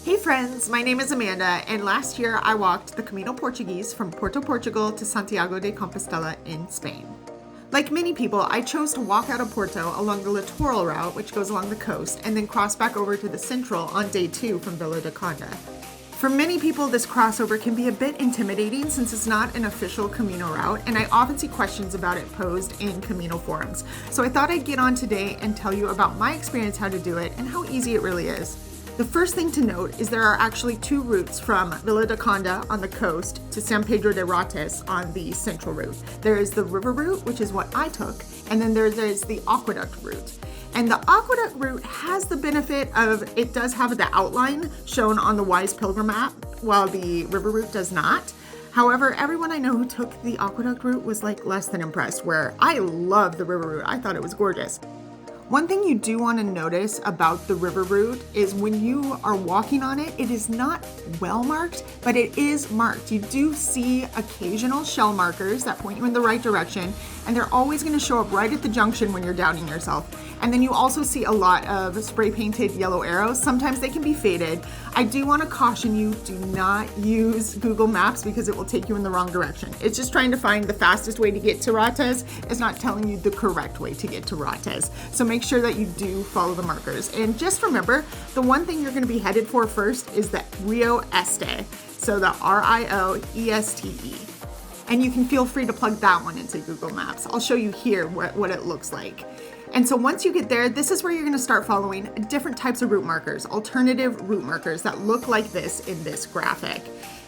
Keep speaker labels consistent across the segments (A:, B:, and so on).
A: Hey friends, my name is Amanda, and last year I walked the Camino Portuguese from Porto, Portugal to Santiago de Compostela in Spain. Like many people, I chose to walk out of Porto along the littoral route, which goes along the coast, and then cross back over to the central on day 2 from Vila de Conde. For many people, this crossover can be a bit intimidating since it's not an official Camino route, and I often see questions about it posed in Camino forums. So I thought I'd get on today and tell you about my experience how to do it and how easy it really is. The first thing to note is there are actually 2 routes from Vila de Conde on the coast to San Pedro de Rates on the central route. There is the river route, which is what I took, and then there's the aqueduct route. And the aqueduct route has the benefit of it does have the outline shown on the Wise Pilgrim map, while the river route does not. However, everyone I know who took the aqueduct route was like less than impressed, where I love the river route. I thought it was gorgeous. One thing you do want to notice about the river route is when you are walking on it, it is not well marked, but it is marked. You do see occasional shell markers that point you in the right direction, and they're always going to show up right at the junction when you're downing yourself. And then you also see a lot of spray painted yellow arrows. Sometimes they can be faded. I do want to caution you, do not use Google Maps because it will take you in the wrong direction. It's just trying to find the fastest way to get to Rates. It's not telling you the correct way to get to Rates. So make sure that you do follow the markers. And just remember, the one thing you're going to be headed for first is the Rio Este. So the Rioeste. And you can feel free to plug that one into Google Maps. I'll show you here what it looks like. And so once you get there, this is where you're going to start following different types of route markers, alternative route markers that look like this in this graphic.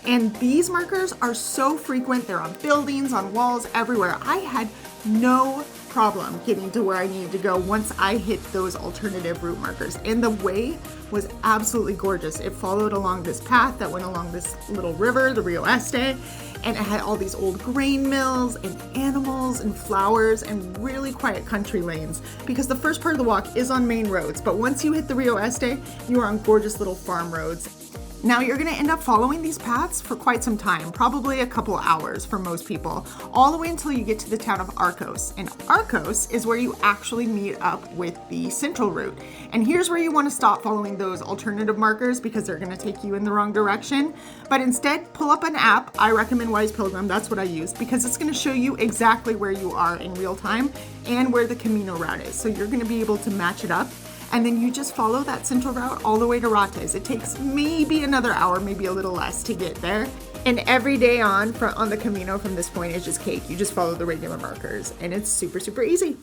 A: And these markers are so frequent. They're on buildings, on walls, everywhere. I had no problem getting to where I needed to go once I hit those alternative route markers. And the way was absolutely gorgeous. It followed along this path that went along this little river, the Rio Este, and it had all these old grain mills and animals and flowers and really quiet country lanes, because the first part of the walk is on main roads, but once you hit the Rio Este, you are on gorgeous little farm roads. Now you're going to end up following these paths for quite some time, probably a couple hours for most people, all the way until you get to the town of Arcos. And Arcos is where you actually meet up with the central route. And here's where you want to stop following those alternative markers because they're going to take you in the wrong direction. But instead, pull up an app. I recommend Wise Pilgrim. That's what I use because it's going to show you exactly where you are in real time and where the Camino route is. So you're going to be able to match it up. And then you just follow that central route all the way to Rates. It takes maybe another hour, maybe a little less to get there. And every day on the Camino from this point is just cake. You just follow the regular markers and it's super, super easy.